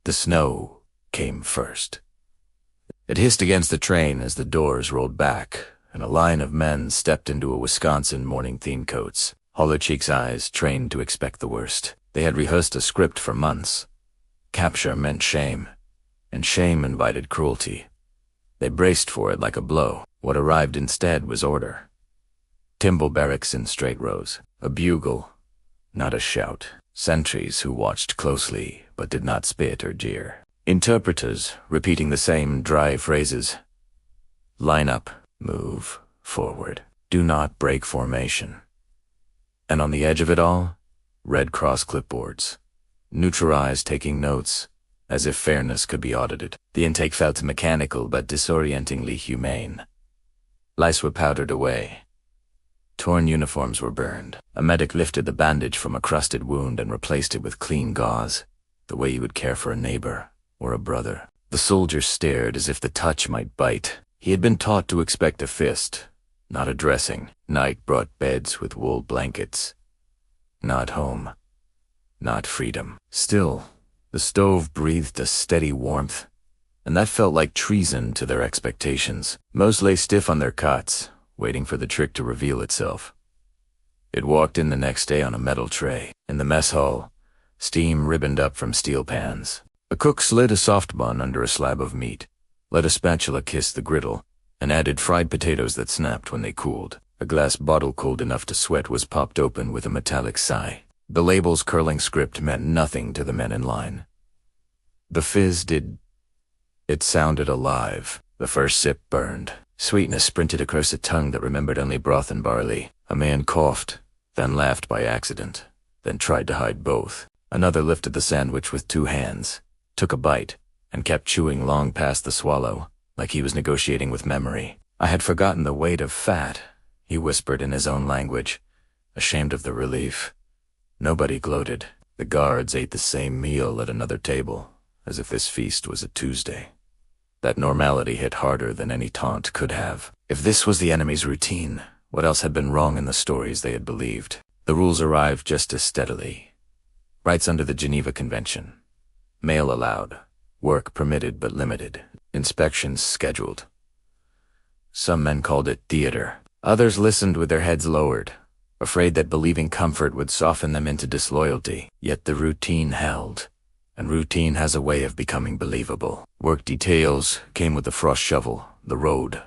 The snow came first. It hissed against the train as the doors rolled back, and a line of men stepped into a Wisconsin morning-themed coats, hollow cheeks' eyes trained to expect the worst. They had rehearsed a script for months. Capture meant shame, and shame invited cruelty. They braced for it like a blow. What arrived instead was order. Timber barracks in straight rows, a bugle, not a shout. Sentries who watched closely but did not spit or jeer. Interpreters repeating the same dry phrases. Line up, move, forward. Do not break formation. And on the edge of it all, Red Cross clipboards. Neutralized taking notes, as if fairness could be audited. The intake felt mechanical but disorientingly humane. Lice were powdered away. Torn uniforms were burned. A medic lifted the bandage from a crusted wound and replaced it with clean gauze, the way you would care for a neighbor or a brother. The soldier stared as if the touch might bite. He had been taught to expect a fist, not a dressing. Night brought beds with wool blankets. Not home. Not freedom. Still, the stove breathed a steady warmth, and that felt like treason to their expectations. Most lay stiff on their cots, waiting for the trick to reveal itself. It walked in the next day on a metal tray. In the mess hall, steam ribboned up from steel pans. A cook slid a soft bun under a slab of meat, let a spatula kiss the griddle, and added fried potatoes that snapped when they cooled. A glass bottle cold enough to sweat was popped open with a metallic sigh. The label's curling script meant nothing to the men in line. The fizz did. It sounded alive. The first sip burned. Sweetness sprinted across a tongue that remembered only broth and barley. A man coughed, then laughed by accident, then tried to hide both. Another lifted the sandwich with 2 hands, took a bite, and kept chewing long past the swallow, like he was negotiating with memory. I had forgotten the weight of fat, he whispered in his own language, ashamed of the relief. Nobody gloated. The guards ate the same meal at another table, as if this feast was a Tuesday. That normality hit harder than any taunt could have. If this was the enemy's routine, what else had been wrong in the stories they had believed? The rules arrived just as steadily. Rights under the Geneva Convention. Mail allowed. Work permitted but limited. Inspections scheduled. Some men called it theater. Others listened with their heads lowered, afraid that believing comfort would soften them into disloyalty. Yet the routine held. And routine has a way of becoming believable. Work details came with the frost shovel, the road,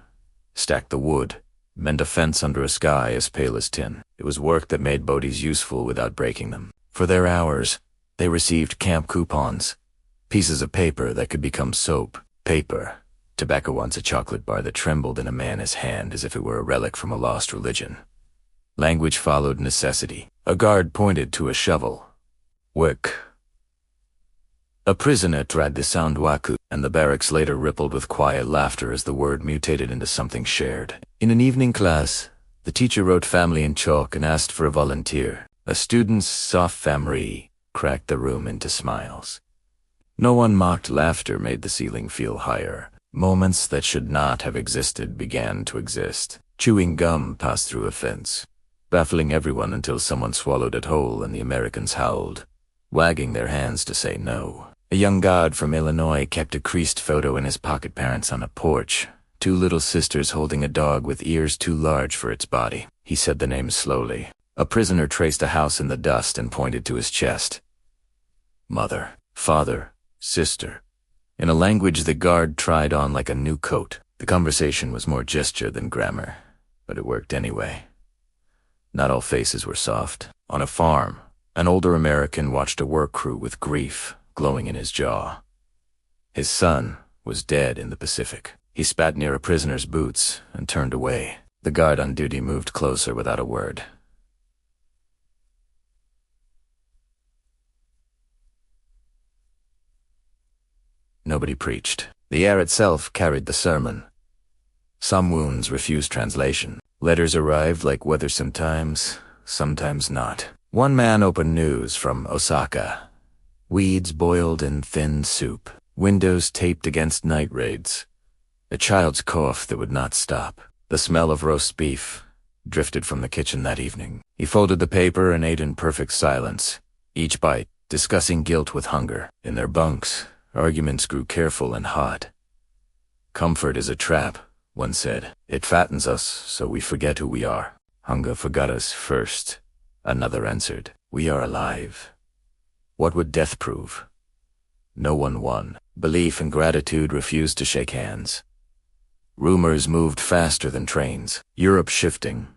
stack the wood, mend a fence under a sky as pale as tin. It was work that made bodies useful without breaking them. For their hours, they received camp coupons, pieces of paper that could become soap. Paper, tobacco once a chocolate bar that trembled in a man's hand as if it were a relic from a lost religion. Language followed necessity. A guard pointed to a shovel. Work. A prisoner tried to sound waku, and the barracks later rippled with quiet laughter as the word mutated into something shared. In an evening class, the teacher wrote family in chalk and asked for a volunteer. A student's soft family cracked the room into smiles. No unmocked laughter made the ceiling feel higher. Moments that should not have existed began to exist. Chewing gum passed through a fence, baffling everyone until someone swallowed it whole and the Americans howled, wagging their hands to say no. A young guard from Illinois kept a creased photo in his pocket pants on a porch, 2 little sisters holding a dog with ears too large for its body. He said the names slowly. A prisoner traced a house in the dust and pointed to his chest. Mother, father, sister. In a language the guard tried on like a new coat. The conversation was more gesture than grammar, but it worked anyway. Not all faces were soft. On a farm, an older American watched a work crew with grief glowing in his jaw. His son was dead in the Pacific. He spat near a prisoner's boots and turned away. The guard on duty moved closer without a word. Nobody preached. The air itself carried the sermon. Some wounds refused translation. Letters arrived like weather sometimes not. One man opened news from Osaka. Weeds boiled in thin soup. Windows taped against night raids. A child's cough that would not stop. The smell of roast beef drifted from the kitchen that evening. He folded the paper and ate in perfect silence, each bite discussing guilt with hunger. In their bunks, arguments grew careful and hot. "Comfort is a trap," one said. "It fattens us so we forget who we are." "Hunger forgot us first," another answered. "We are alive. What would death prove?" No one won. Belief and gratitude refused to shake hands. Rumors moved faster than trains. Europe shifting.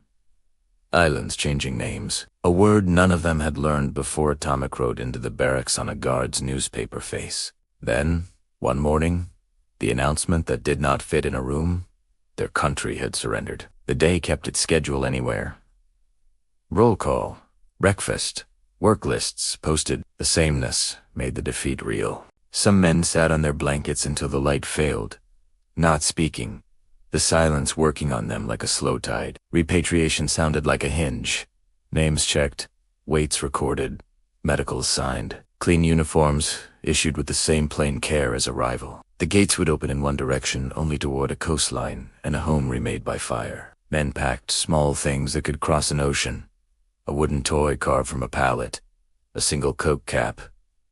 Islands changing names. A word none of them had learned before Atomic rode into the barracks on a guard's newspaper face. Then, one morning, the announcement that did not fit in a room: their country had surrendered. The day kept its schedule anywhere. Roll call, breakfast, work lists posted. The sameness made the defeat real. Some men sat on their blankets until the light failed, not speaking, the silence working on them like a slow tide. Repatriation sounded like a hinge. Names checked, weights recorded, medicals signed, clean uniforms issued with the same plain care as arrival. The gates would open in one direction only toward a coastline and a home remade by fire. Men packed small things that could cross an ocean: a wooden toy carved from a pallet, a single Coke cap,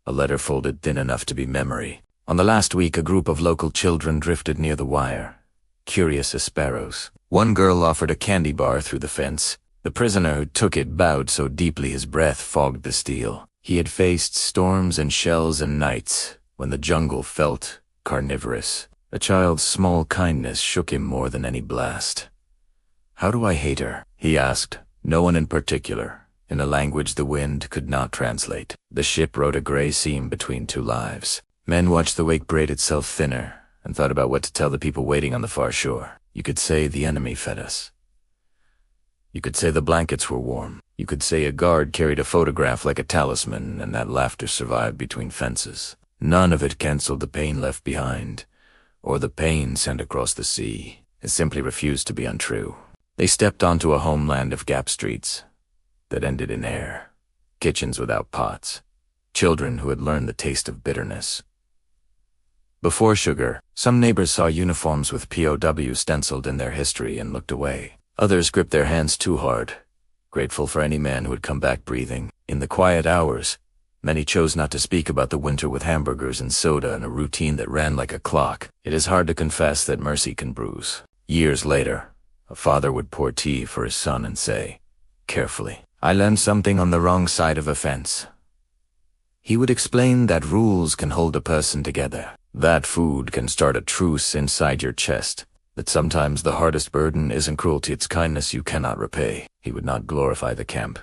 a letter folded thin enough to be memory. On the last week, a group of local children drifted near the wire, curious as sparrows. One girl offered a candy bar through the fence. The prisoner who took it bowed so deeply his breath fogged the steel. He had faced storms and shells and nights when the jungle felt carnivorous. A child's small kindness shook him more than any blast. "How do I hate her?" he asked, no one in particular, in a language the wind could not translate. The ship rode a gray seam between two lives. Men watched the wake braid itself thinner and thought about what to tell the people waiting on the far shore. You could say the enemy fed us. You could say the blankets were warm. You could say a guard carried a photograph like a talisman and that laughter survived between fences. None of it canceled the pain left behind, or the pain sent across the sea. It simply refused to be untrue. They stepped onto a homeland of gap streets that ended in air, kitchens without pots, children who had learned the taste of bitterness. Before sugar, some neighbors saw uniforms with POWs stenciled in their history and looked away. Others gripped their hands too hard, grateful for any man who would come back breathing. In the quiet hours, many chose not to speak about the winter with hamburgers and soda and a routine that ran like a clock. It is hard to confess that mercy can bruise. Years later, a father would pour tea for his son and say, carefully, "I learned something on the wrong side of a fence." He would explain that rules can hold a person together, that food can start a truce inside your chest, that sometimes the hardest burden isn't cruelty, it's kindness you cannot repay. He would not glorify the camp.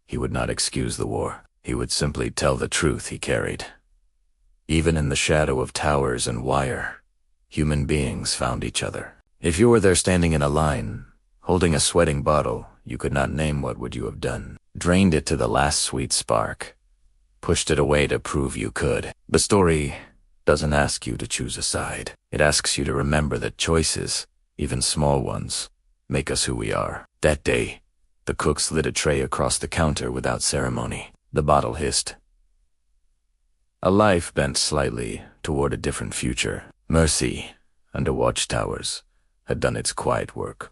He would not excuse the war. He would simply tell the truth he carried. Even in the shadow of towers and wire, human beings found each other. If you were there standing in a line, holding a sweating bottle, you could not name what would you have done. Drained it to the last sweet spark. Pushed it away to prove you could. The story doesn't ask you to choose a side. It asks you to remember that choices, even small ones, make us who we are. That day, the cook slid a tray across the counter without ceremony. The bottle hissed. A life bent slightly toward a different future. Mercy, under Watchtowers, had done its quiet work.